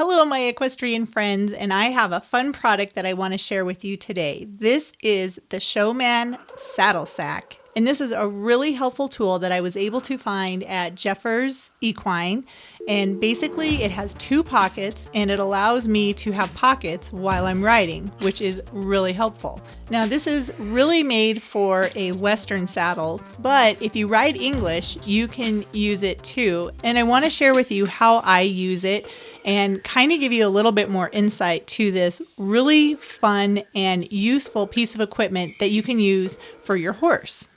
Hello, my equestrian friends, and I have a fun product that I want to share with you today. This is the Showman Saddle Sack, and this is a really helpful tool that I was able to find at Jeffers Equine, and basically it has two pockets and it allows me to have pockets while I'm riding, which is really helpful. Now this is really made for a Western saddle, but if you ride English, you can use it too, and I want to share with you how I use it and kind of give you a little bit more insight to this really fun and useful piece of equipment that you can use for your horse.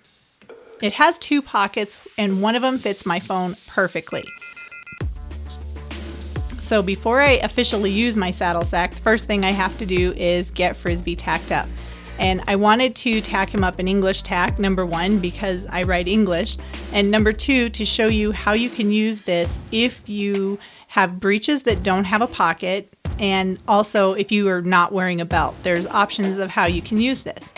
It has two pockets and one of them fits my phone perfectly. So before I officially use my saddle sack, the first thing I have to do is get Frisby tacked up. And I wanted to tack him up in English tack, number one, because I ride English, and number two, to show you how you can use this if you have breeches that don't have a pocket, and also if you are not wearing a belt. There's options of how you can use this.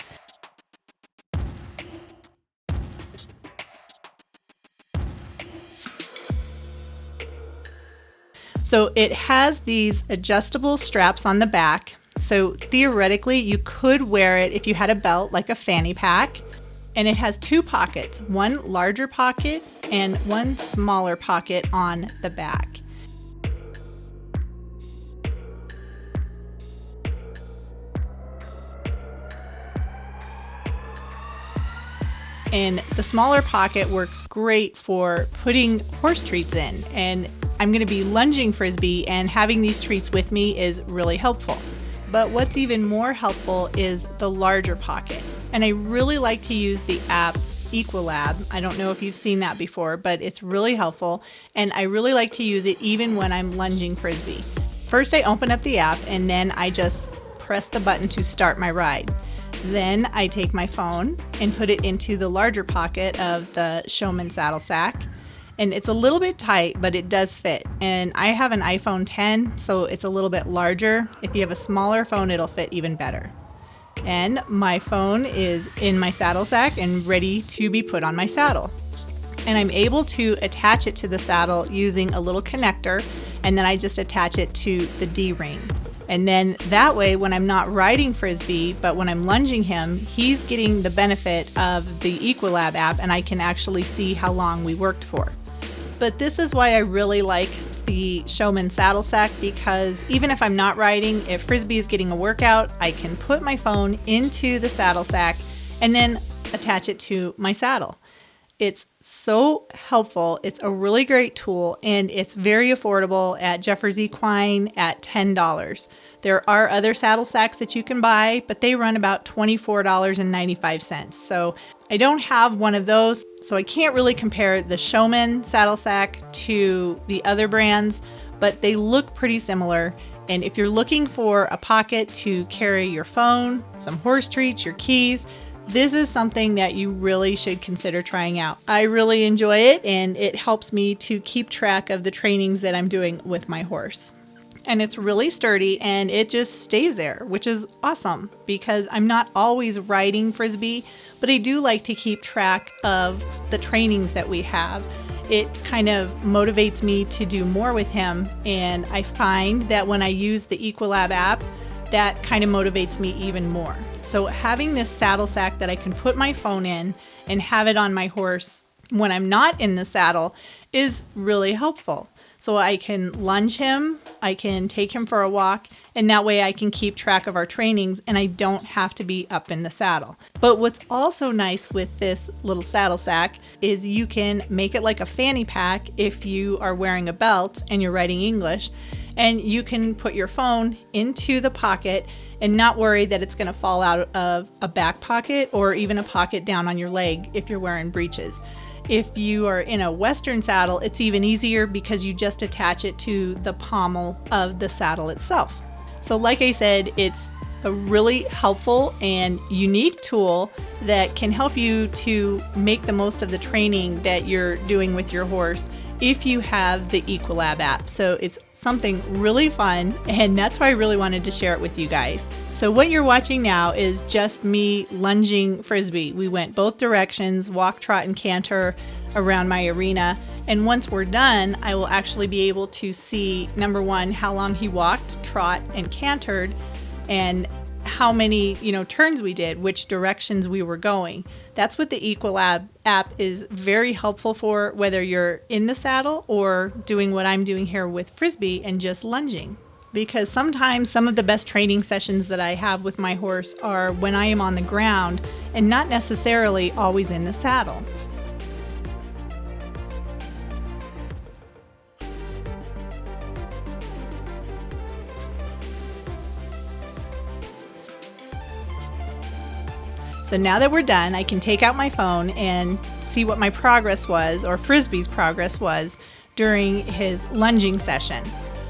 So it has these adjustable straps on the back. So theoretically, you could wear it if you had a belt, like a fanny pack. And it has two pockets, one larger pocket and one smaller pocket on the back. And the smaller pocket works great for putting horse treats in. And I'm going to be lunging Frisby, and having these treats with me is really helpful. But what's even more helpful is the larger pocket. And I really like to use the app Equilab. I don't know if you've seen that before, but it's really helpful. And I really like to use it even when I'm lunging Frisby. First, I open up the app and then I just press the button to start my ride. Then I take my phone and put it into the larger pocket of the Showman Saddle Sack. And it's a little bit tight, but it does fit. And I have an iPhone 10, so it's a little bit larger. If you have a smaller phone, it'll fit even better. And my phone is in my saddle sack and ready to be put on my saddle. And I'm able to attach it to the saddle using a little connector, and then I just attach it to the D-ring. And then that way, when I'm not riding Frisby, but when I'm lunging him, he's getting the benefit of the Equilab app, and I can actually see how long we worked for. But this is why I really like the Showman Saddle Sack, because even if I'm not riding, if Frisby is getting a workout, I can put my phone into the saddle sack and then attach it to my saddle. It's so helpful. It's a really great tool, and it's very affordable at Jeffers Equine at $10. There are other saddle sacks that you can buy, but they run about $24.95. So I don't have one of those, so I can't really compare the Showman Saddle Sack to the other brands, but they look pretty similar. And if you're looking for a pocket to carry your phone, some horse treats, your keys, this is something that you really should consider trying out. I really enjoy it, and it helps me to keep track of the trainings that I'm doing with my horse. And it's really sturdy, and it just stays there, which is awesome because I'm not always riding Frisby, but I do like to keep track of the trainings that we have. It kind of motivates me to do more with him, and I find that when I use the Equilab app, that kind of motivates me even more. So having this saddle sack that I can put my phone in and have it on my horse when I'm not in the saddle is really helpful. So I can lunge him, I can take him for a walk, and that way I can keep track of our trainings and I don't have to be up in the saddle. But what's also nice with this little saddle sack is you can make it like a fanny pack if you are wearing a belt and you're riding English, and you can put your phone into the pocket and not worry that it's going to fall out of a back pocket or even a pocket down on your leg if you're wearing breeches. If you are in a Western saddle, it's even easier because you just attach it to the pommel of the saddle itself. So like I said, it's a really helpful and unique tool that can help you to make the most of the training that you're doing with your horse if you have the Equilab app. So it's something really fun, and that's why I really wanted to share it with you guys. So what you're watching now is just me lunging Frisby. We went both directions, walk, trot, and canter around my arena, And once we're done, I will actually be able to see, number one, how long he walked, trot, and cantered, and how many, turns we did, which directions we were going. That's what the Equilab app is very helpful for, whether you're in the saddle or doing what I'm doing here with Frisby and just lunging. Because sometimes some of the best training sessions that I have with my horse are when I am on the ground and not necessarily always in the saddle. So now that we're done, I can take out my phone and see what my progress was, or Frisby's progress was, during his lunging session.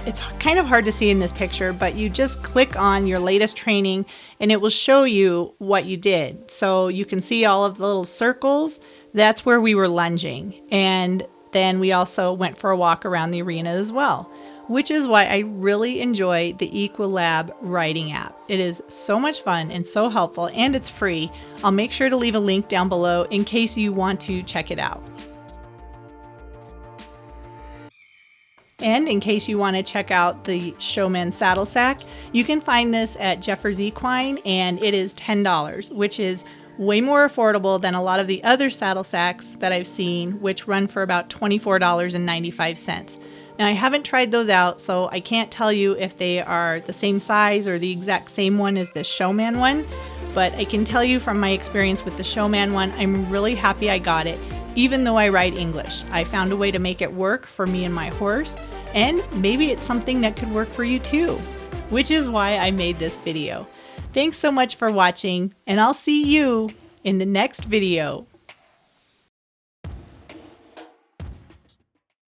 It's kind of hard to see in this picture, but you just click on your latest training and it will show you what you did. So you can see all of the little circles. That's where we were lunging. And then we also went for a walk around the arena as well, which is why I really enjoy the Equilab riding app. It is so much fun and so helpful, and it's free. I'll make sure to leave a link down below in case you want to check it out. And in case you want to check out the Showman Saddle Sack, you can find this at Jeffers Equine, and it is $10, which is way more affordable than a lot of the other saddle sacks that I've seen, which run for about $24.95. Now, I haven't tried those out, so I can't tell you if they are the same size or the exact same one as the Showman one, but I can tell you from my experience with the Showman one, I'm really happy I got it, even though I ride English. I found a way to make it work for me and my horse, and maybe it's something that could work for you too, which is why I made this video. Thanks so much for watching, and I'll see you in the next video.